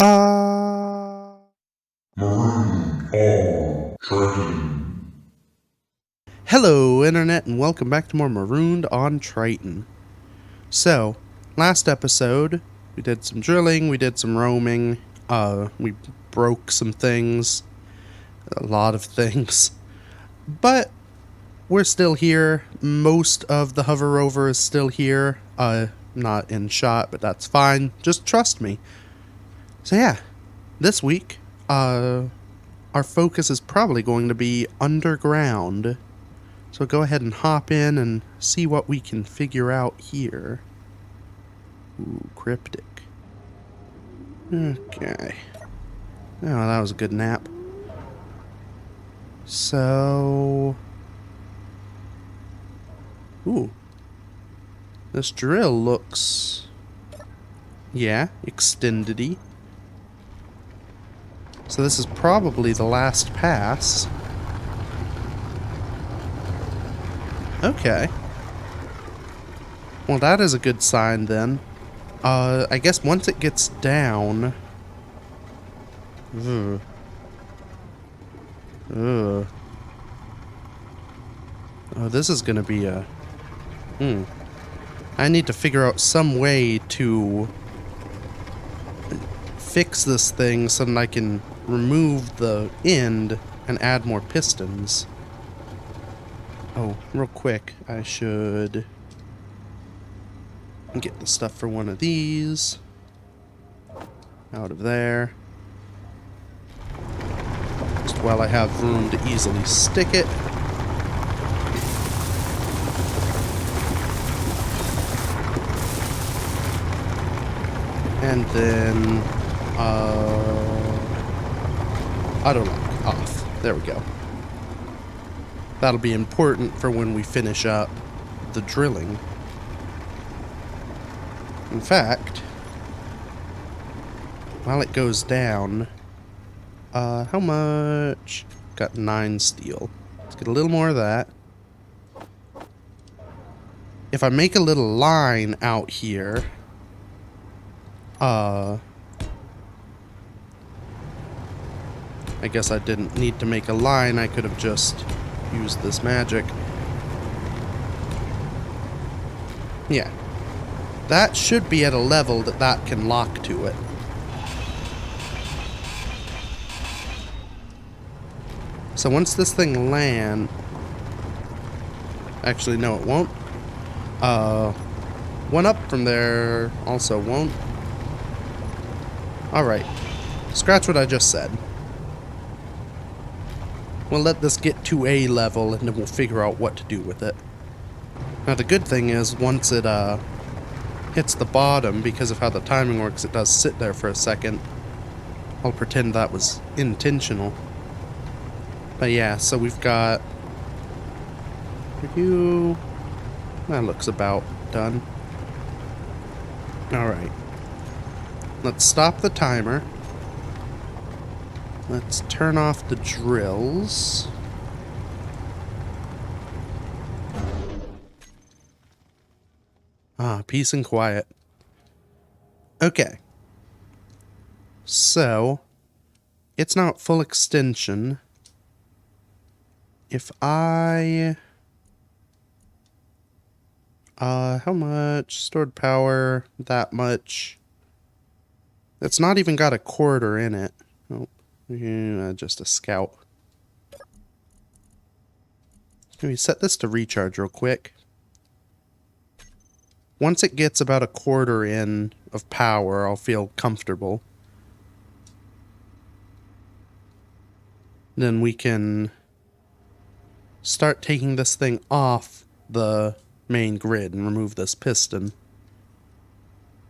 Marooned on Triton. Hello, Internet, and welcome back to more Marooned on Triton. So, last episode, we did some drilling, we did some roaming, we broke some things, a lot of things, but we're still here. Most of the hover rover is still here, not in shot, but that's fine. Just trust me. So yeah, this week, our focus is probably going to be underground. So go ahead and hop in and see what we can figure out here. Ooh, cryptic. Okay. Oh, that was a good nap. So... Ooh. This drill looks... Yeah, extended-y. So this is probably the last pass. Okay. Well, that is a good sign then. I guess once it gets down... Ugh. Ugh. Oh, this is gonna be a... I need to figure out some way to fix this thing so that I can remove the end and add more pistons. Oh, real quick, I should get the stuff for one of these out of there. Just while I have room to easily stick it. And then, auto lock off. There we go. That'll be important for when we finish up the drilling. In fact, while it goes down, how much? Got 9 steel. Let's get a little more of that. If I make a little line out here, I guess I didn't need to make a line, I could have just used this magic. Yeah. That should be at a level that that can lock to it. So once this thing land... Actually, no, it won't. One up from there also won't. Alright. Scratch what I just said. We'll let this get to a level and then we'll figure out what to do with it. Now the good thing is, once it hits the bottom, because of how the timing works, it does sit there for a second. I'll pretend that was intentional. But yeah, so we've got... That looks about done. Alright. Let's stop the timer. Let's turn off the drills. Ah, peace and quiet. Okay. So, it's now at full extension. If I... how much? Stored power, that much. It's not even got a quarter in it. Oh, yeah, just a scout. Let me set this to recharge real quick. Once it gets about a quarter in of power, I'll feel comfortable. Then we can start taking this thing off the main grid and remove this piston.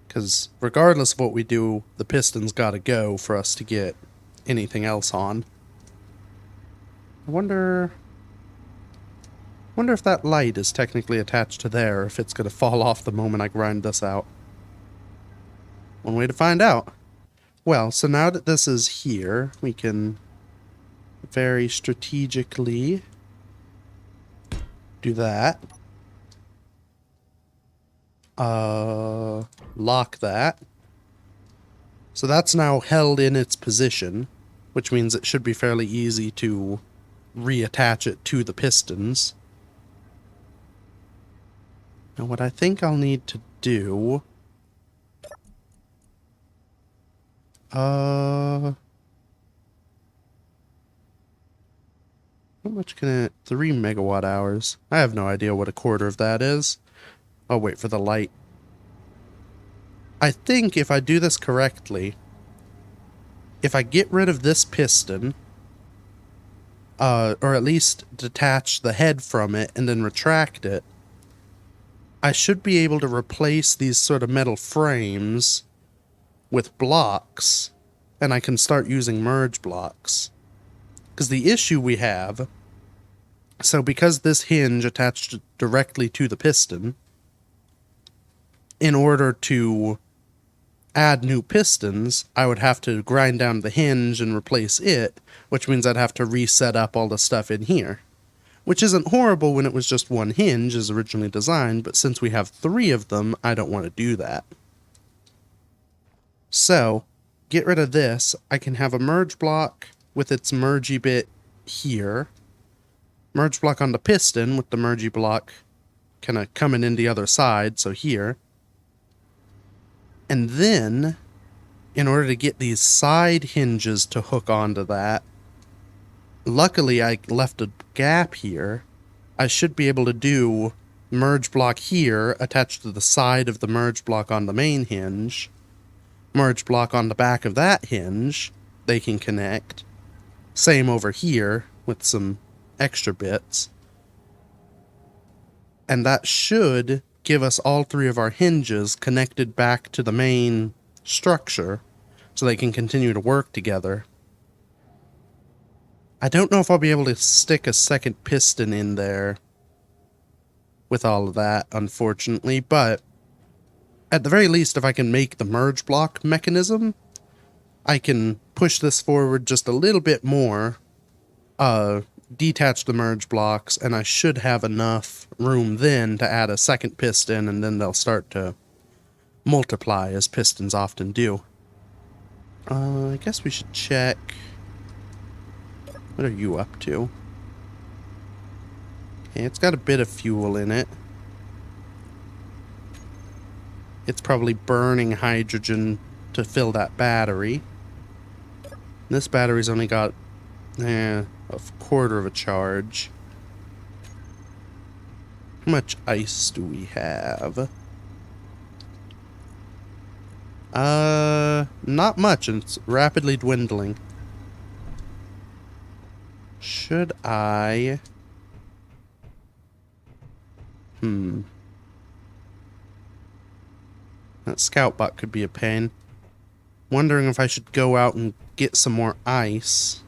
Because regardless of what we do, the piston's gotta go for us to get anything else on. I wonder if that light is technically attached to there, if it's gonna fall off the moment I grind this out. One way to find out. Well, so now that this is here, we can very strategically do that. Lock that. So that's now held in its position, which means it should be fairly easy to reattach it to the pistons. Now what I think I'll need to do... How much can it... 3 megawatt hours. I have no idea what a quarter of that is. I'll wait for the light. I think if I do this correctly, if I get rid of this piston, or at least detach the head from it and then retract it, I should be able to replace these sort of metal frames with blocks, and I can start using merge blocks. Because the issue we have, so because this hinge attached directly to the piston, in order to add new pistons, I would have to grind down the hinge and replace it, which means I'd have to reset up all the stuff in here. Which isn't horrible when it was just one hinge as originally designed, but since we have 3 of them, I don't want to do that. So, get rid of this. I can have a merge block with its mergy bit here. Merge block on the piston with the mergy block kind of coming in the other side, so here. And then, in order to get these side hinges to hook onto that, luckily I left a gap here. I should be able to do merge block here attached to the side of the merge block on the main hinge. Merge block on the back of that hinge. They can connect. Same over here with some extra bits. And that should give us all 3 of our hinges connected back to the main structure so they can continue to work together. I don't know if I'll be able to stick a second piston in there with all of that, unfortunately, but at the very least, if I can make the merge block mechanism, I can push this forward just a little bit more, detach the merge blocks, and I should have enough room then to add a second piston, and then they'll start to multiply, as pistons often do. I guess we should check... What are you up to? Okay, it's got a bit of fuel in it. It's probably burning hydrogen to fill that battery. This battery's only got a quarter of a charge. How much ice do we have? Not much, and it's rapidly dwindling. Should I... That scout bot could be a pain. Wondering if I should go out and get some more ice.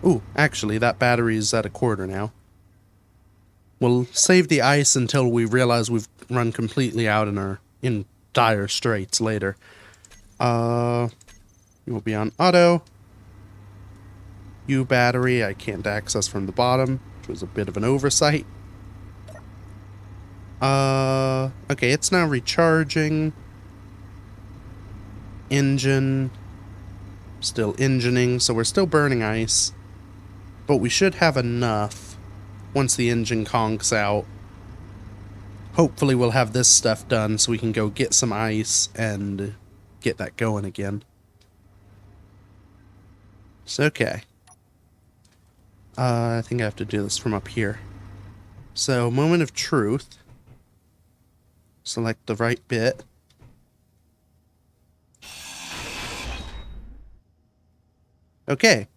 Ooh, actually, that battery's at a quarter now. We'll save the ice until we realize we've run completely out and are in dire straits later. You will be on auto. U battery I can't access from the bottom, which was a bit of an oversight. Okay, it's now recharging. Engine. Still engineing, so we're still burning ice. But we should have enough once the engine conks out. Hopefully we'll have this stuff done so we can go get some ice and get that going again. It's okay. I think I have to do this from up here. So, moment of truth. Select the right bit. Okay.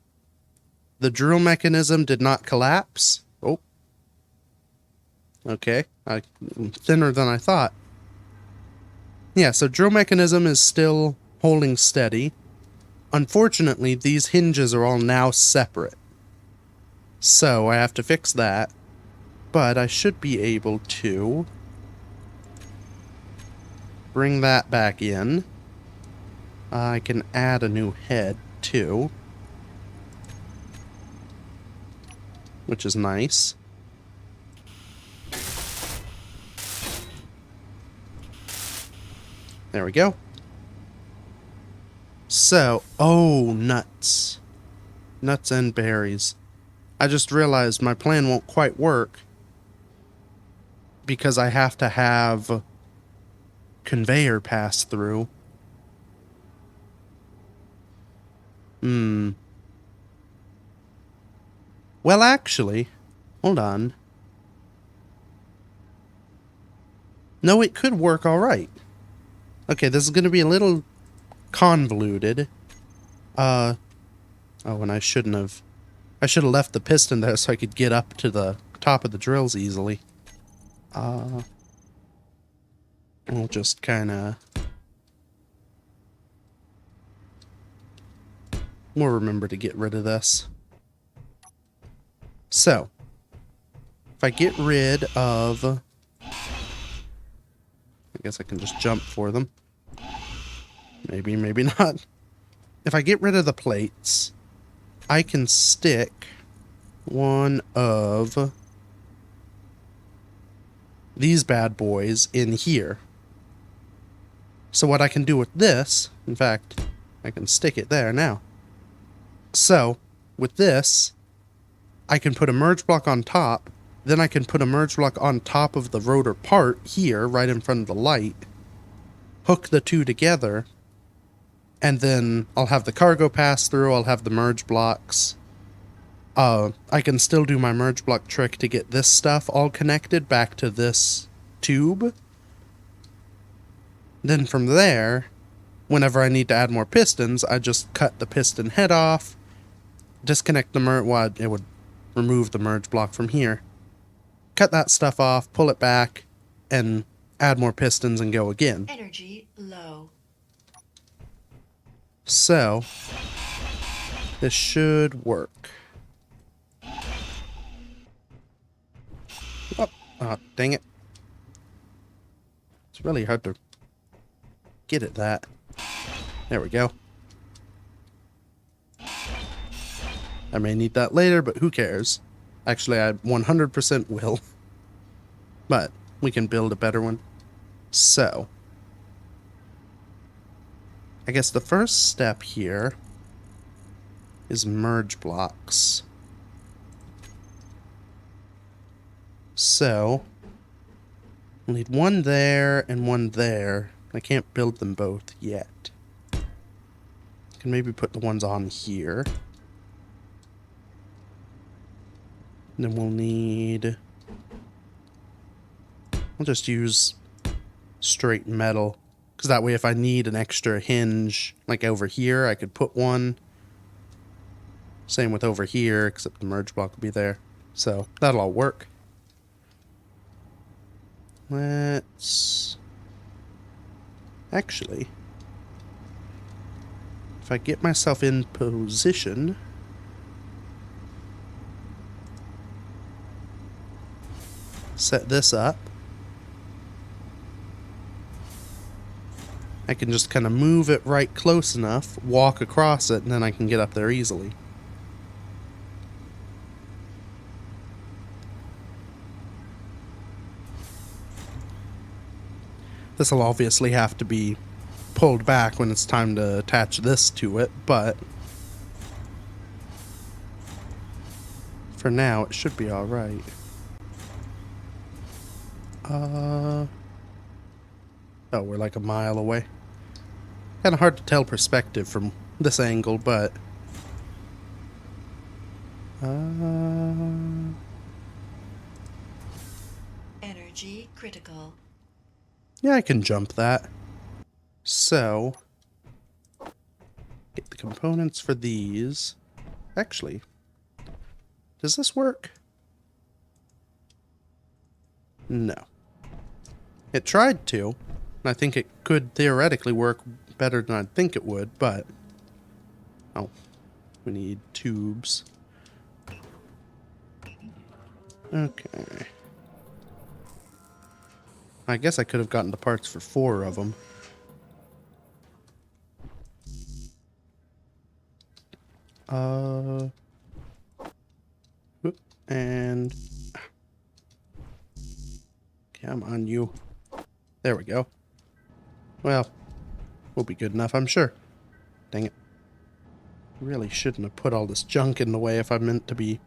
The drill mechanism did not collapse. Oh. Okay. Thinner than I thought. Yeah, so drill mechanism is still holding steady. Unfortunately, these hinges are all now separate. So, I have to fix that. But I should be able to bring that back in. I can add a new head, too. Which is nice. There we go. So, oh, nuts. Nuts and berries. I just realized my plan won't quite work because I have to have conveyor pass through. Well, actually, hold on. No, it could work all right. Okay, this is going to be a little convoluted. Oh, and I shouldn't have. I should have left the piston there so I could get up to the top of the drills easily. We'll just kind of... We'll remember to get rid of this. So, if I get rid of... I guess I can just jump for them. Maybe, maybe not. If I get rid of the plates, I can stick one of these bad boys in here. So what I can do with this, in fact, I can stick it there now. So, with this, I can put a merge block on top, then I can put a merge block on top of the rotor part here, right in front of the light, hook the two together, and then I'll have the cargo pass through, I'll have the merge blocks. I can still do my merge block trick to get this stuff all connected back to this tube. Then from there, whenever I need to add more pistons, I just cut the piston head off, disconnect the merge, well, it would remove the merge block from here. Cut that stuff off, pull it back, and add more pistons and go again. Energy low. So, this should work. Oh, dang it. It's really hard to get at that. There we go. I may need that later, but who cares? Actually, I 100% will. But we can build a better one. So, I guess the first step here is merge blocks. So, we'll need one there and one there. I can't build them both yet. I can maybe put the ones on here. And then we'll need... I'll just use straight metal. Because that way if I need an extra hinge, like over here, I could put one. Same with over here, except the merge block will be there. So, that'll all work. Let's... Actually, if I get myself in position... Set this up. I can just kind of move it right close enough, walk across it, and then I can get up there easily. This will obviously have to be pulled back when it's time to attach this to it, but for now it should be alright. Oh, we're like a mile away. Kind of hard to tell perspective from this angle, but... Energy critical. Yeah, I can jump that. So, get the components for these. Actually, does this work? No. It tried to, and I think it could theoretically work better than I'd think it would, but... Oh, we need tubes. Okay. I guess I could have gotten the parts for 4 of them. And... Come on, you. There we go. Well, we'll be good enough, I'm sure. Dang it. Really shouldn't have put all this junk in the way if I meant to be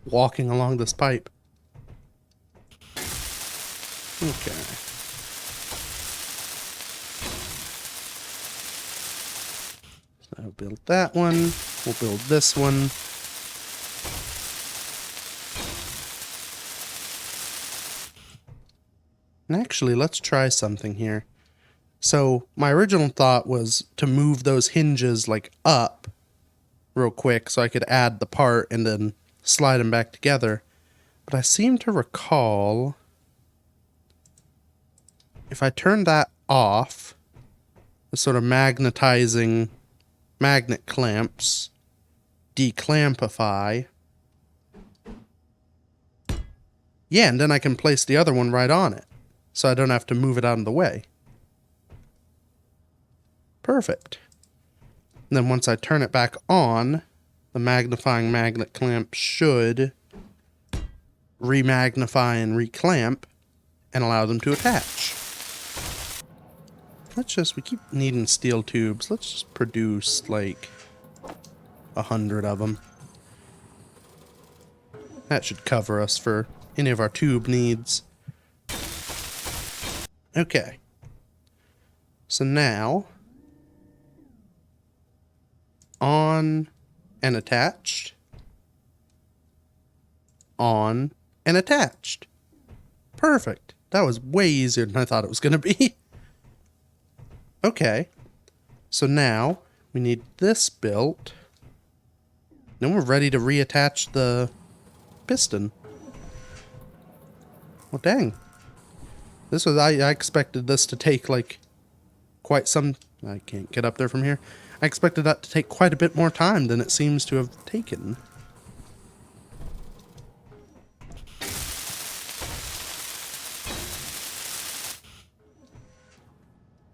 walking along this pipe. Okay. So I'll build that one. We'll build this one. And actually, let's try something here. So my original thought was to move those hinges like up real quick so I could add the part and then slide them back together. But I seem to recall if I turn that off, the sort of magnetizing magnet clamps declampify. Yeah, and then I can place the other one right on it, so I don't have to move it out of the way. Perfect. And then once I turn it back on, the magnifying magnet clamp should remagnify and reclamp and allow them to attach. We keep needing steel tubes. Let's just produce like 100 of them. That should cover us for any of our tube needs. Okay. So now, on and attached. On and attached. Perfect. That was way easier than I thought it was going to be. Okay. So now, we need this built. Then we're ready to reattach the piston. Well, dang. This was, I expected this to take like quite some, I can't get up there from here. I expected that to take quite a bit more time than it seems to have taken.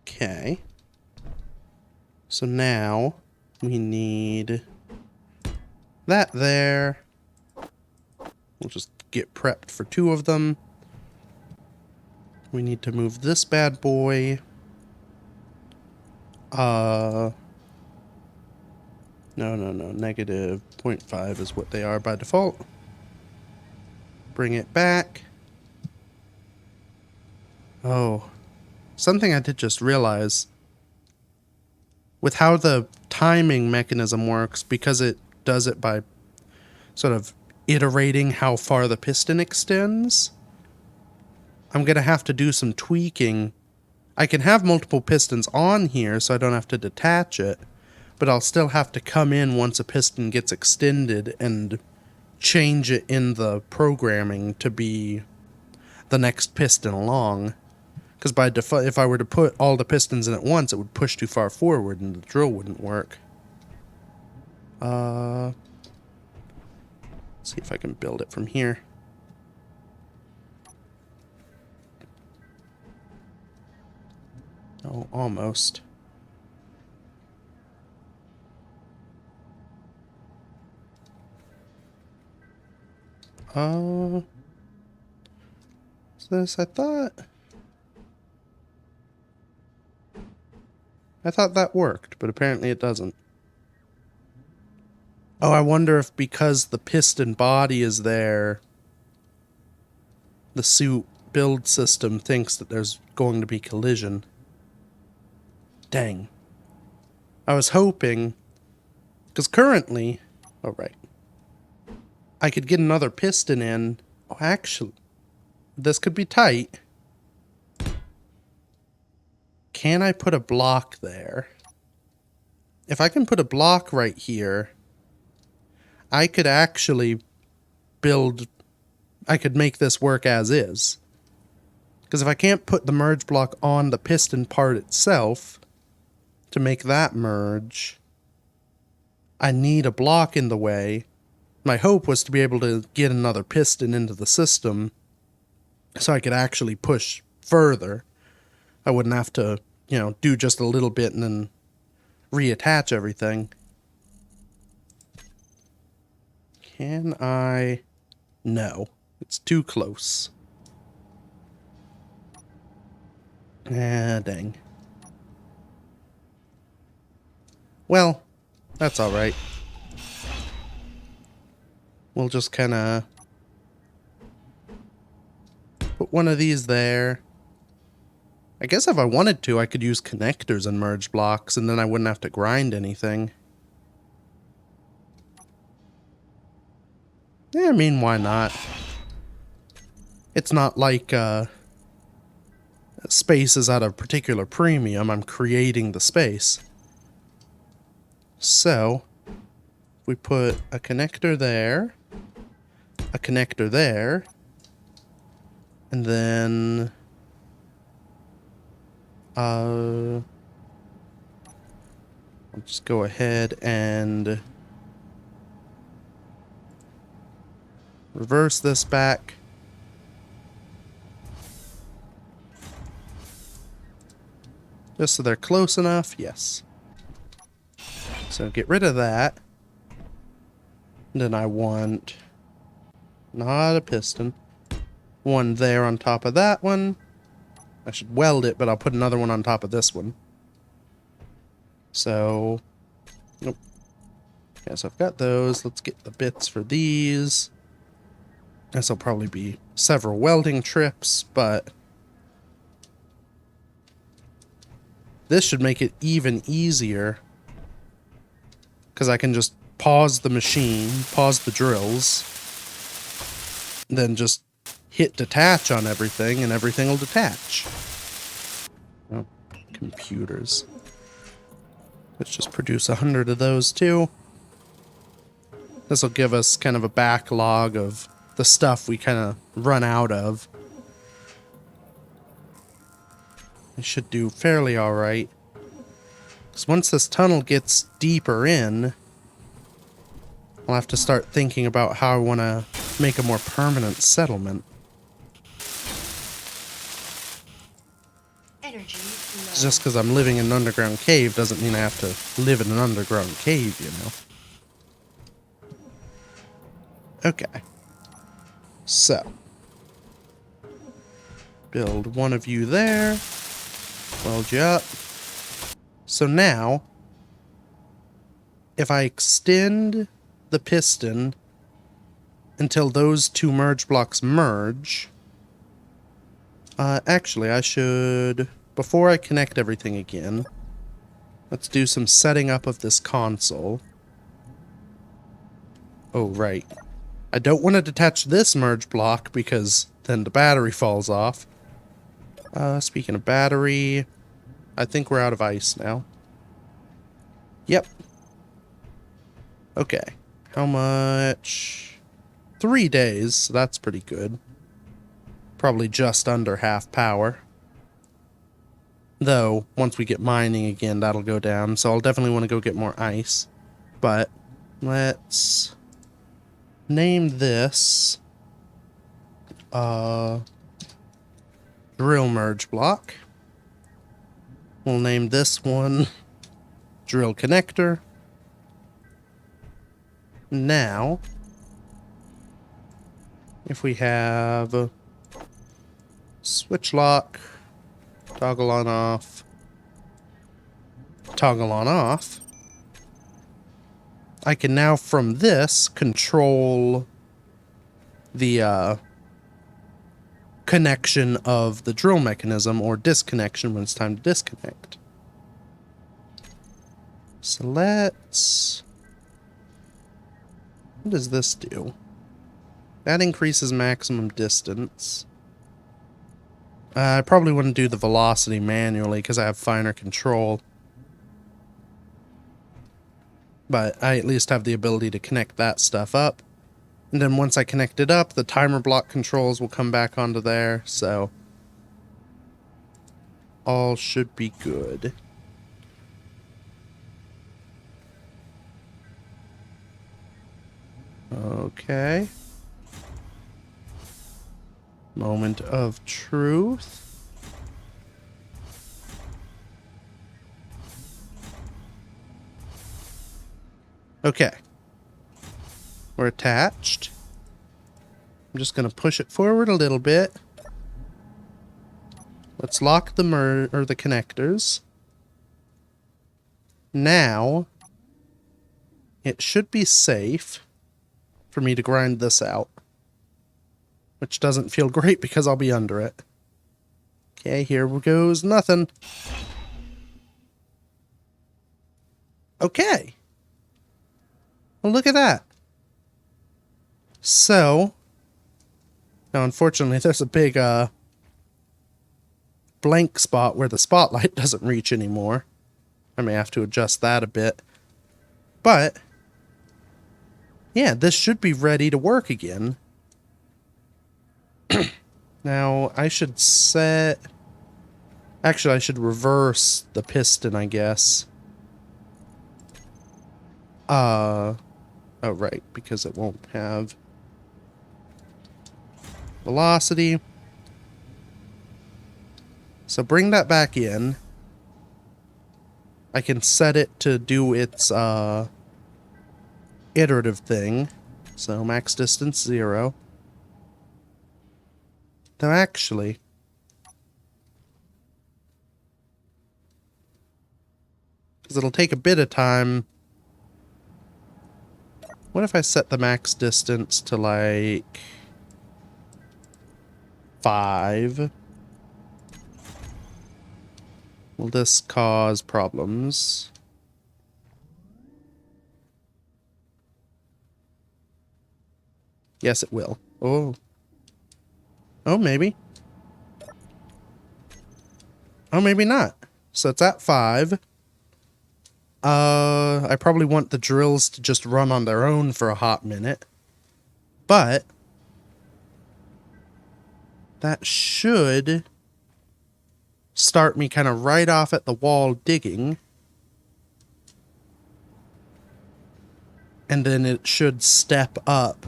Okay. So now we need that there. We'll just get prepped for 2 of them. We need to move this bad boy. No. Negative 0.5 is what they are by default. Bring it back. Oh. Something I did just realize. With how the timing mechanism works, because it does it by sort of iterating how far the piston extends, I'm going to have to do some tweaking. I can have multiple pistons on here so I don't have to detach it, but I'll still have to come in once a piston gets extended and change it in the programming to be the next piston along. Because by default, if I were to put all the pistons in at once, it would push too far forward and the drill wouldn't work. Let's see if I can build it from here. Oh, almost. What's this? I thought that worked, but apparently it doesn't. Oh, I wonder if because the piston body is there, the suit build system thinks that there's going to be collision. Dang. I was hoping, because currently, oh right, I could get another piston in. Oh, actually, this could be tight. Can I put a block there? If I can put a block right here, I could actually build, I could make this work as is. Because if I can't put the merge block on the piston part itself to make that merge, I need a block in the way. My hope was to be able to get another piston into the system so I could actually push further. I wouldn't have to, do just a little bit and then reattach everything. Can I? No. It's too close. Ah, dang. Well, that's alright. We'll just kind of put one of these there. I guess if I wanted to, I could use connectors and merge blocks, and then I wouldn't have to grind anything. Yeah, I mean, why not? It's not like space is at a particular premium. I'm creating the space. So, we put a connector there, a connector there, and then I'll just go ahead and reverse this back. Just so they're close enough, yes. So get rid of that. And then I want not a piston. One there on top of that one. I should weld it, but I'll put another one on top of this one. So, nope. Yeah, so I've got those. Let's get the bits for these. This will probably be several welding trips, but this should make it even easier. Because I can just pause the machine, pause the drills, then just hit detach on everything, and everything will detach. Oh, computers. Let's just produce 100 of those too. This will give us kind of a backlog of the stuff we kind of run out of. It should do fairly alright. Because once this tunnel gets deeper in, I'll have to start thinking about how I want to make a more permanent settlement. Energy low. Just because I'm living in an underground cave doesn't mean I have to live in an underground cave, you know. Okay. So. Build one of you there. Weld you up. So now, if I extend the piston until those two merge blocks merge, actually I should, before I connect everything again, let's do some setting up of this console. Oh, right. I don't want to detach this merge block because then the battery falls off. Speaking of battery, I think we're out of ice now. Yep. Okay. How much? 3 days, so that's pretty good. Probably just under half power. Though, once we get mining again, that'll go down, so I'll definitely want to go get more ice. But, let's name this drill merge block. We'll name this one drill connector. Now, if we have switch lock, toggle on off, toggle on off, I can now from this control the connection of the drill mechanism or disconnection when it's time to disconnect. So let's... what does this do? That increases maximum distance. I probably wouldn't do the velocity manually because I have finer control. But I at least have the ability to connect that stuff up. And then once I connect it up, the timer block controls will come back onto there, so all should be good. Okay. Moment of truth. Okay. We're attached. I'm just going to push it forward a little bit. Let's lock the connectors. Now, it should be safe for me to grind this out. Which doesn't feel great because I'll be under it. Okay, here goes nothing. Okay. Well, look at that. So, now unfortunately there's a big blank spot where the spotlight doesn't reach anymore. I may have to adjust that a bit. But, yeah, this should be ready to work again. Now, I should set... Actually, I should reverse the piston, I guess. Oh, right, because it won't have velocity. So bring that back in. I can set it to do its iterative thing. So max distance 0. Now actually, because it'll take a bit of time. What if I set the max distance to like 5? Will this cause problems? Yes, it will. Oh. Oh, maybe. Oh, maybe not. So it's at 5. I probably want the drills to just run on their own for a hot minute. But that should start me kind of right off at the wall digging. And then it should step up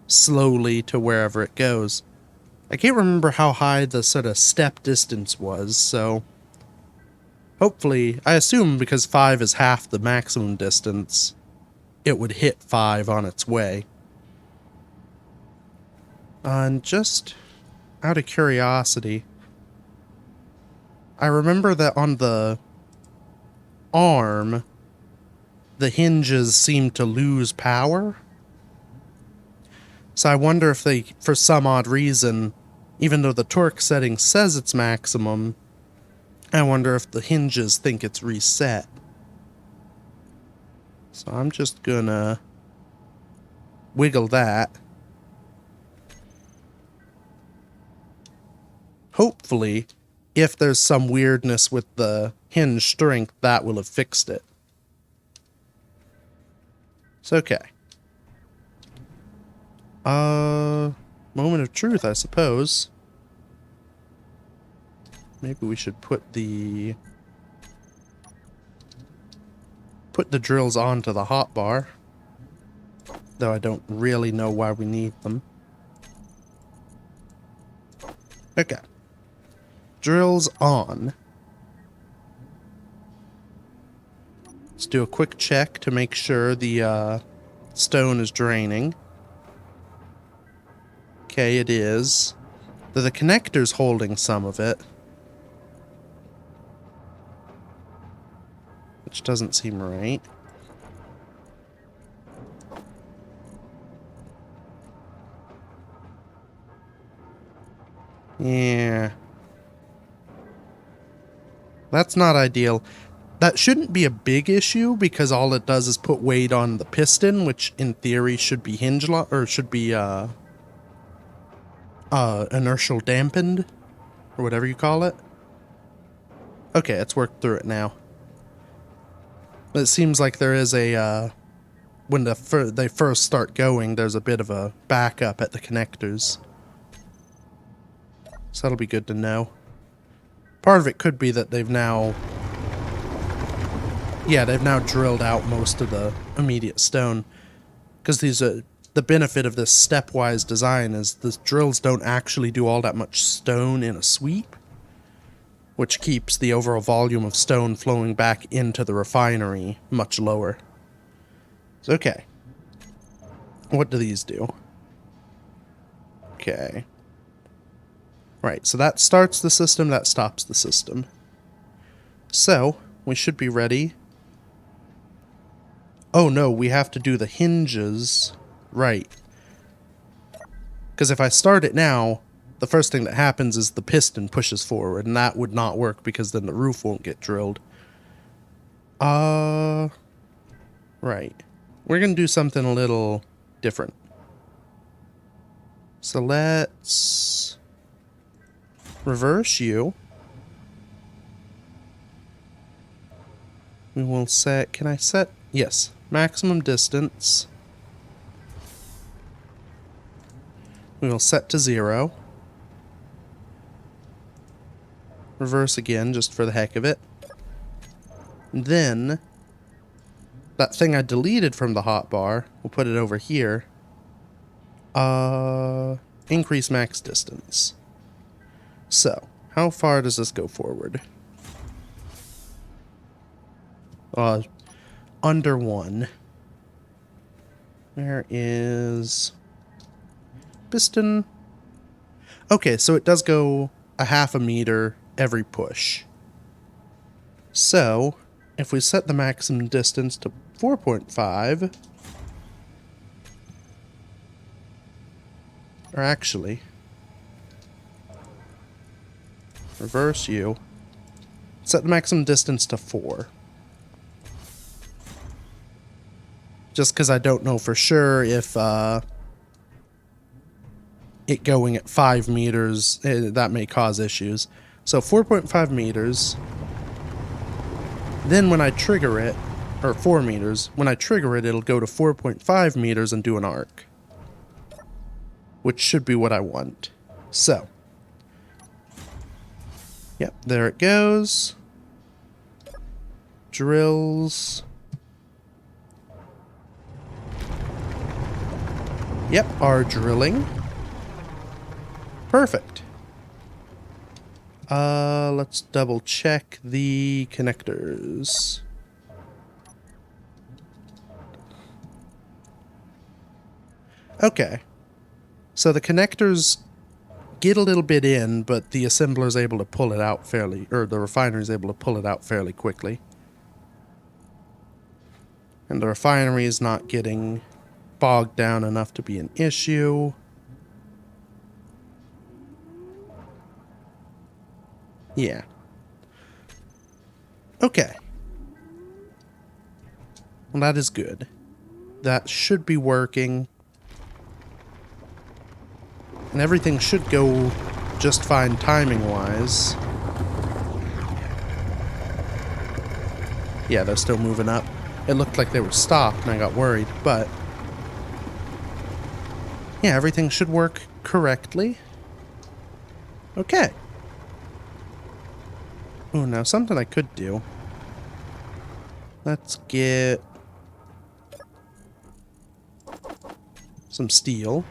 slowly to wherever it goes. I can't remember how high the sort of step distance was, so hopefully, I assume because 5 is half the maximum distance, it would hit 5 on its way. And just out of curiosity, I remember that on the arm, the hinges seem to lose power. So I wonder if they, for some odd reason, even though the torque setting says it's maximum, I wonder if the hinges think it's reset. So I'm just gonna wiggle that. Hopefully, if there's some weirdness with the hinge strength, that will have fixed it. It's okay. Moment of truth, I suppose. Maybe we should put the drills onto the hotbar. Though I don't really know why we need them. Okay. Drills on. Let's do a quick check to make sure the stone is draining. Okay, it is. The connector's holding some of it. Which doesn't seem right. Yeah. That's not ideal. That shouldn't be a big issue because all it does is put weight on the piston, which in theory should be or should be inertial dampened, or whatever you call it. Okay, it's worked through it now. But it seems like there is a, when they first start going, there's a bit of a backup at the connectors. So that'll be good to know. Part of it could be that they've now... Yeah, they've now drilled out most of the immediate stone. Because the benefit of this stepwise design is the drills don't actually do all that much stone in a sweep, which keeps the overall volume of stone flowing back into the refinery much lower. So, okay. What do these do? Okay. Right, so that starts the system, that stops the system. So, we should be ready Oh no, we have to do the hinges. Right. Because if I start it now, the first thing that happens is the piston pushes forward, and that would not work because then the roof won't get drilled. Right. We're going to do something a little different. So let's reverse you. We will set, can I set? Yes, maximum distance. We will set to 0. Reverse again, just for the heck of it. And then, that thing I deleted from the hotbar, we'll put it over here. Increase max distance. So, how far does this go forward? Under 1. Where is piston? Okay, so it does go a half a meter every push. So, if we set the maximum distance to 4.5, or actually, reverse you, set the maximum distance to 4. Just because I don't know for sure if it going at 5 meters, that may cause issues. So 4.5 meters. Then when I trigger it, or 4 meters, when I trigger it, it'll go to 4.5 meters and do an arc. Which should be what I want. So. Yep, there it goes. Drills. Yep, are drilling. Perfect. Let's double check the connectors. Okay. So the connectors get a little bit in, but the assembler is able to pull it out fairly, or the refinery is able to pull it out fairly quickly. And the refinery is not getting bogged down enough to be an issue. Yeah. Okay. Well, that is good. That should be working. And everything should go just fine timing-wise. Yeah, they're still moving up. It looked like they were stopped, and I got worried, but yeah, everything should work correctly. Okay. Oh, now something I could do. Let's get some steel.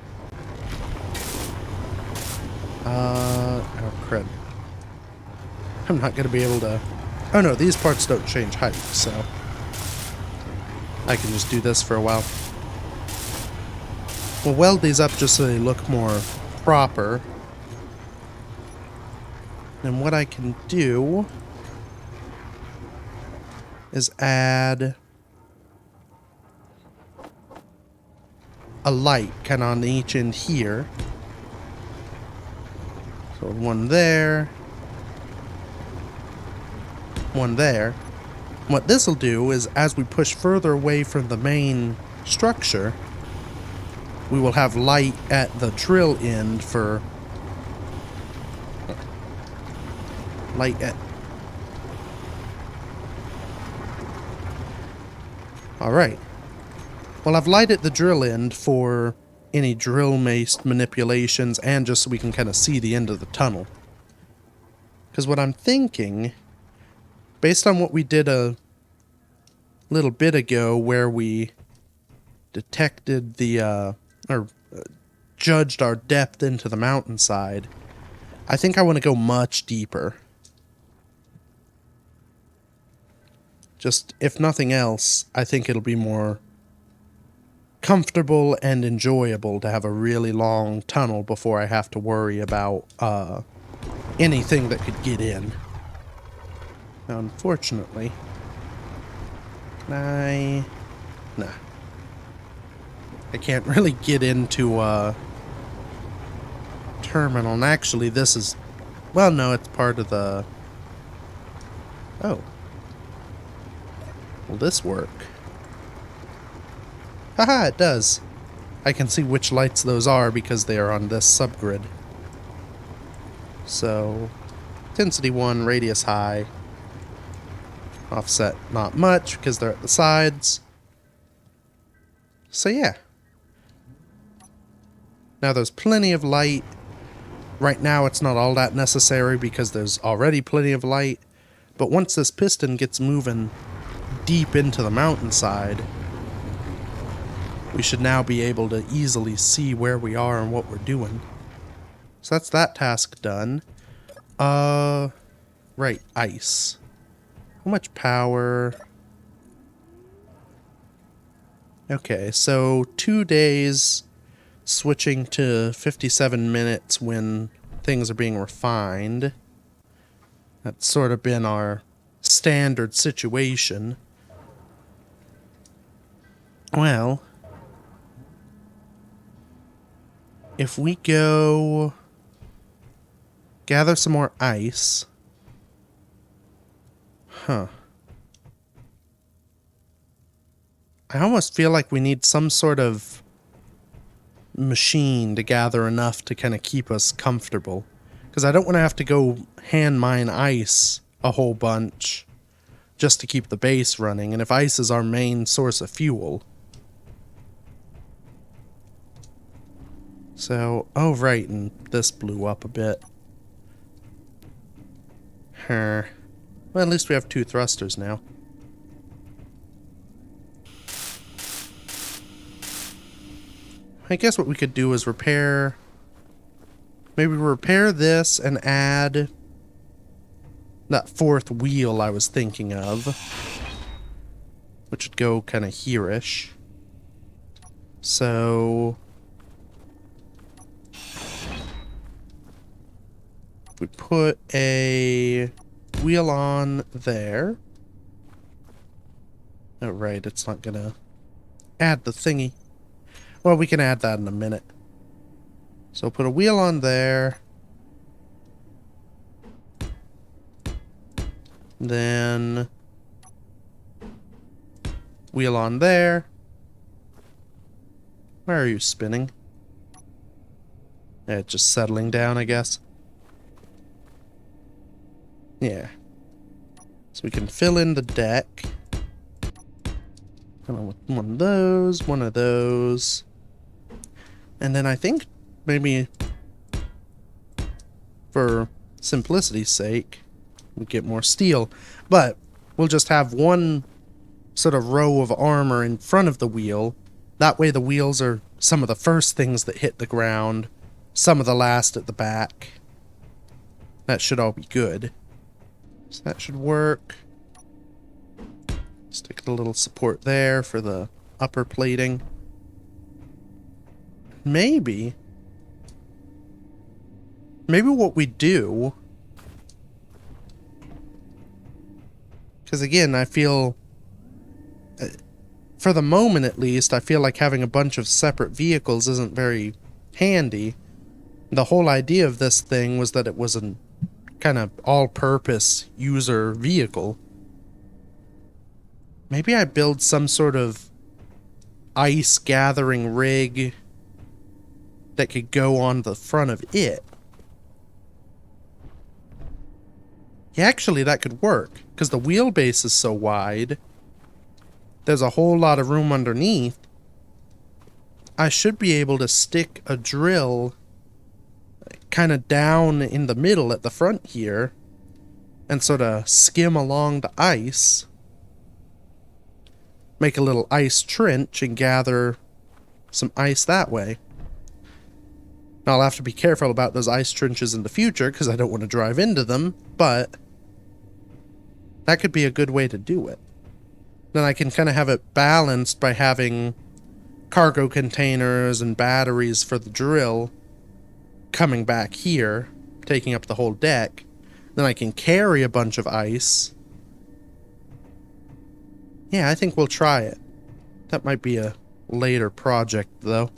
Oh crud. I'm not gonna be able to... Oh no, these parts don't change height, so I can just do this for a while. We'll weld these up just so they look more proper. And what I can do is add a light kind of on each end here. So one there, one there. What this will do is, as we push further away from the main structure, we will have light at the drill end for light at... Alright. Well, I've light at the drill end for any drill-based manipulations and just so we can kind of see the end of the tunnel. Because what I'm thinking, based on what we did a little bit ago where we detected the, judged our depth into the mountainside, I think I want to go much deeper. Just, if nothing else, I think it'll be more comfortable and enjoyable to have a really long tunnel before I have to worry about anything that could get in. Now, unfortunately, can I... Nah. I can't really get into terminal, and actually this is, well, no, it's part of the, oh, will this work? Haha, it does. I can see which lights those are because they are on this subgrid. So, intensity 1, radius high, offset not much because they're at the sides. So yeah. Now there's plenty of light. Right now it's not all that necessary because there's already plenty of light. But once this piston gets moving deep into the mountainside, we should now be able to easily see where we are and what we're doing. So that's that task done. Right, ice. How much power? Okay, so 2 days switching to 57 minutes when things are being refined. That's sort of been our standard situation. Well, if we go gather some more ice. Huh. I almost feel like we need some sort of machine to gather enough to kind of keep us comfortable. Because I don't want to have to go hand mine ice a whole bunch just to keep the base running. And if ice is our main source of fuel. So, oh right, and this blew up a bit. Well, at least we have 2 thrusters now. I guess what we could do is repair... Maybe repair this and add that 4th wheel I was thinking of. Which would go kind of here-ish. So... we put a wheel on there. Oh, right, it's not gonna add the thingy. Well, we can add that in a minute. So put a wheel on there. Then wheel on there. Where are you spinning? Yeah, it's just settling down, I guess. Yeah. So we can fill in the deck. With one of those. And then I think maybe for simplicity's sake, we get more steel. But we'll just have one sort of row of armor in front of the wheel. That way the wheels are some of the first things that hit the ground, some of the last at the back. That should all be good. So that should work. Stick a little support there for the upper plating. Maybe what we do, because again, I feel, for the moment at least, I feel like having a bunch of separate vehicles isn't very handy. The whole idea of this thing was that it was an kind of all-purpose user vehicle. Maybe I build some sort of ice gathering rig that could go on the front of it. Yeah, actually that could work, because the wheelbase is so wide. There's a whole lot of room underneath. I should be able to stick a drill kind of down in the middle at the front here and sort of skim along the ice, make a little ice trench and gather some ice that way. Now I'll have to be careful about those ice trenches in the future because I don't want to drive into them, but that could be a good way to do it. Then I can kind of have it balanced by having cargo containers and batteries for the drill coming back here, taking up the whole deck. Then I can carry a bunch of ice. Yeah, I think we'll try it. That might be a later project, though.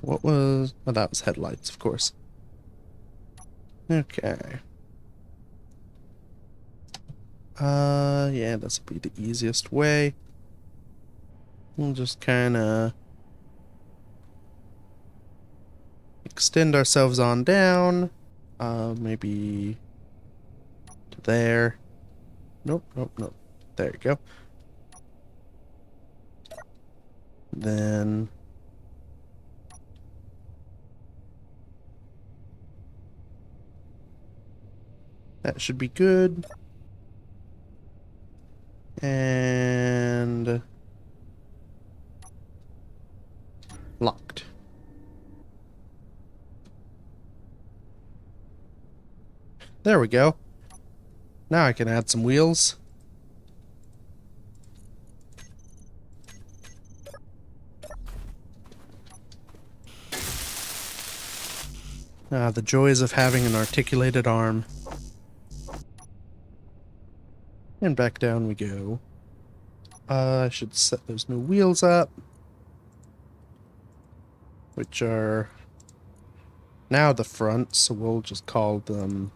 What was... Oh, that was headlights, of course. Okay. Yeah, this will be the easiest way. We'll just kind of extend ourselves on down. Maybe to there. Nope, nope, nope. There you go. Then that should be good. And locked. There we go. Now I can add some wheels. Ah, the joys of having an articulated arm. And back down we go. I should set those new wheels up, which are now the front, so we'll just call them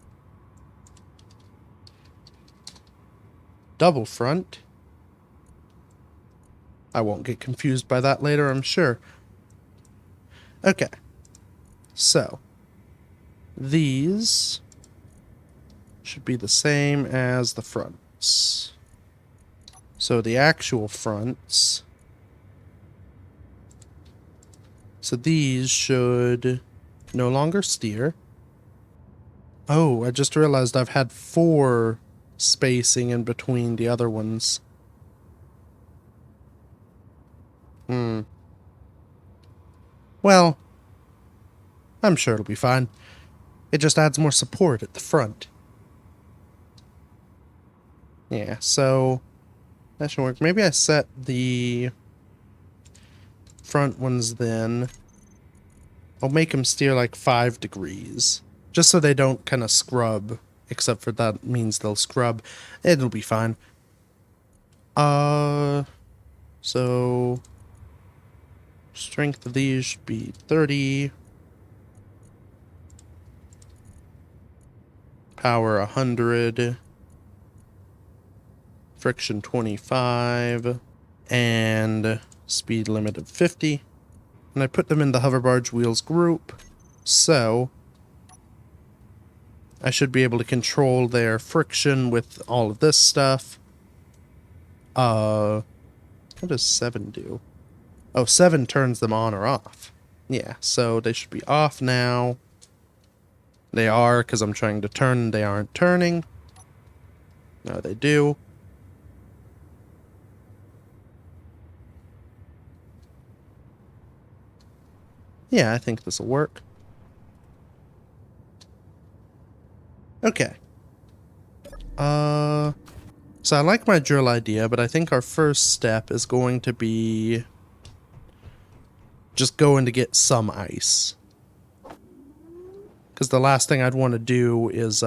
double front. I won't get confused by that later, I'm sure. Okay. So, these should be the same as the fronts. So the actual fronts. So these should no longer steer. Oh, I just realized I've had 4 spacing in between the other ones. Well, I'm sure it'll be fine. It just adds more support at the front. Yeah, so that should work. Maybe I set the front ones then. I'll make them steer like 5 degrees. Just so they don't kind of scrub. Except for that means they'll scrub. It'll be fine. So strength of these should be 30. Power 100. Friction 25. And speed limit of 50. And I put them in the hoverbarge wheels group. So I should be able to control their friction with all of this stuff. What does 7 do? Oh, 7 turns them on or off. Yeah, so they should be off now. They are, because I'm trying to turn and they aren't turning. Now they do. Yeah, I think this will work. Okay. So I like my drill idea, but I think our first step is going to be just going to get some ice. Because the last thing I'd want to do is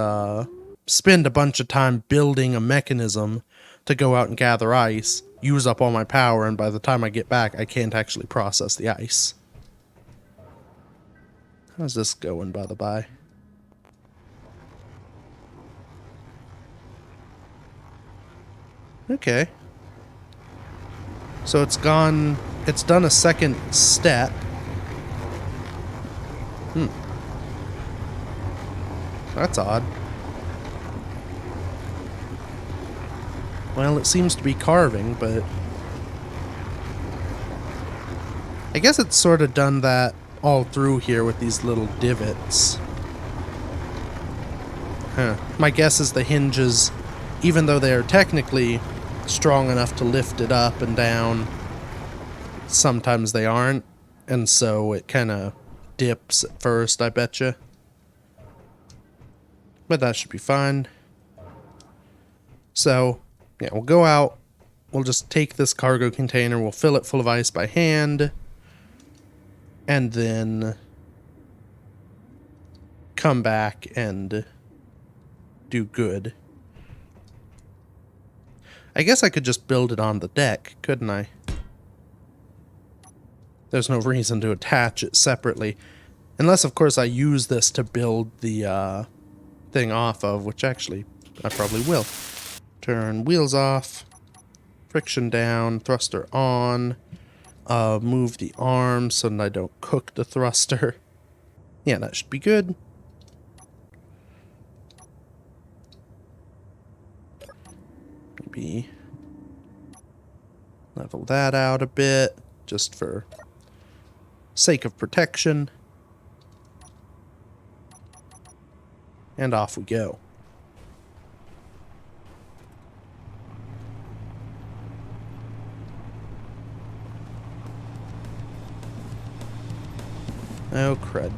spend a bunch of time building a mechanism to go out and gather ice, use up all my power, and by the time I get back, I can't actually process the ice. How's this going, by the by? Okay. So it's done a second step. That's odd. Well, it seems to be carving, but I guess it's sort of done that all through here with these little divots. Huh. My guess is the hinges, even though they are technically strong enough to lift it up and down, sometimes they aren't, and so it kind of dips at first, I betcha. But that should be fine. So, yeah, we'll go out, we'll just take this cargo container, we'll fill it full of ice by hand, and then come back and do good. I guess I could just build it on the deck, couldn't I? There's no reason to attach it separately. Unless, of course, I use this to build the thing off of, which actually I probably will. Turn wheels off, friction down, thruster on, move the arms so that I don't cook the thruster. Yeah, that should be good. Maybe level that out a bit, just for sake of protection. And off we go. Oh, crud.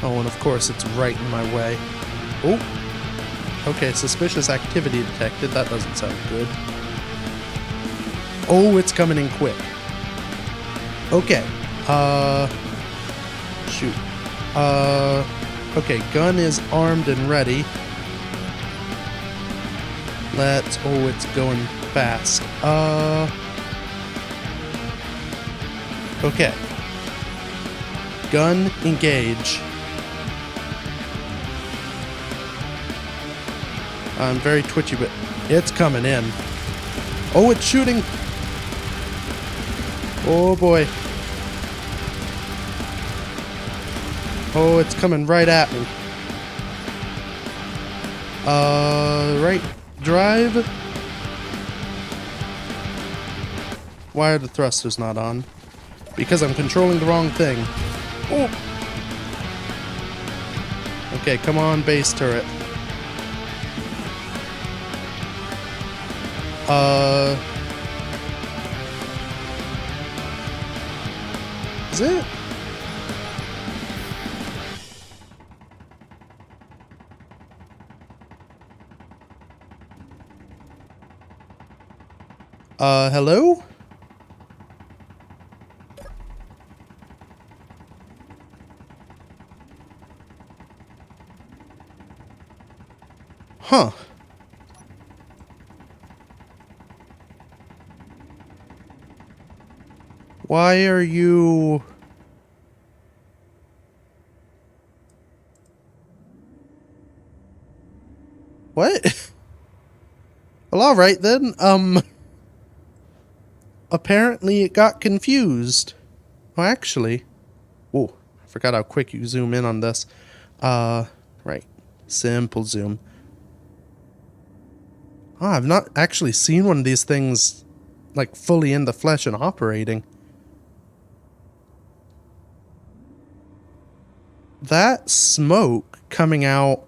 Oh, and of course it's right in my way. Oh! Okay, suspicious activity detected. That doesn't sound good. Oh, it's coming in quick. Okay. Shoot. Okay, gun is armed and ready. Oh, it's going fast. Okay. Gun, engage. I'm very twitchy, but it's coming in. Oh, it's shooting. Oh, boy. Oh, it's coming right at me. Right drive. Why are the thrusters not on? Because I'm controlling the wrong thing. Oh! Okay, come on, base turret. Is it? Hello? Huh. Why are you... What? Well, alright then, apparently it got confused. Oh, actually... Whoa, I forgot how quick you zoom in on this. Right. Simple zoom. Oh, I've not actually seen one of these things, like, fully in the flesh and operating. That smoke coming out...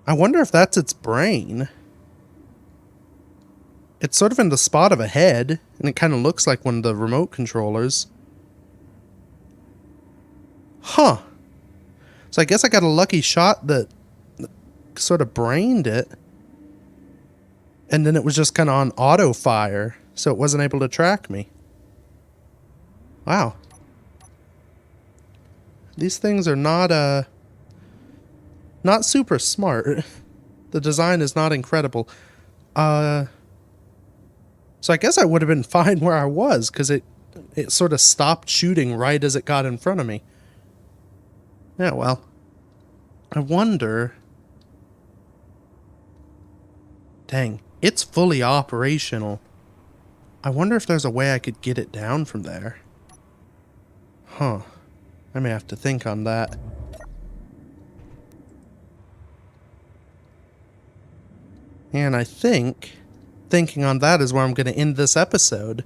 I wonder if that's its brain. It's sort of in the spot of a head, and it kind of looks like one of the remote controllers. Huh. So I guess I got a lucky shot that sort of brained it. And then it was just kind of on auto fire, so it wasn't able to track me. Wow. These things are not super smart. The design is not incredible. So I guess I would have been fine where I was, because it sort of stopped shooting right as it got in front of me. Yeah, well. I wonder... Dang, it's fully operational. I wonder if there's a way I could get it down from there. Huh. I may have to think on that. And I think thinking on that is where I'm going to end this episode.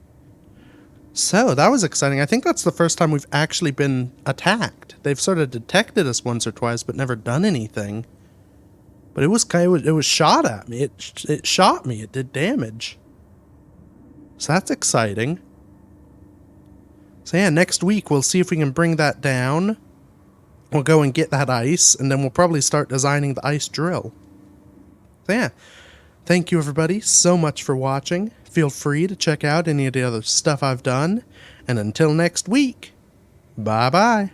So, that was exciting. I think that's the first time we've actually been attacked. They've sort of detected us once or twice, but never done anything. But it was shot at me. It shot me. It did damage. So that's exciting. So yeah, next week we'll see if we can bring that down. We'll go and get that ice, and then we'll probably start designing the ice drill. So yeah, thank you everybody so much for watching. Feel free to check out any of the other stuff I've done. And until next week, bye-bye.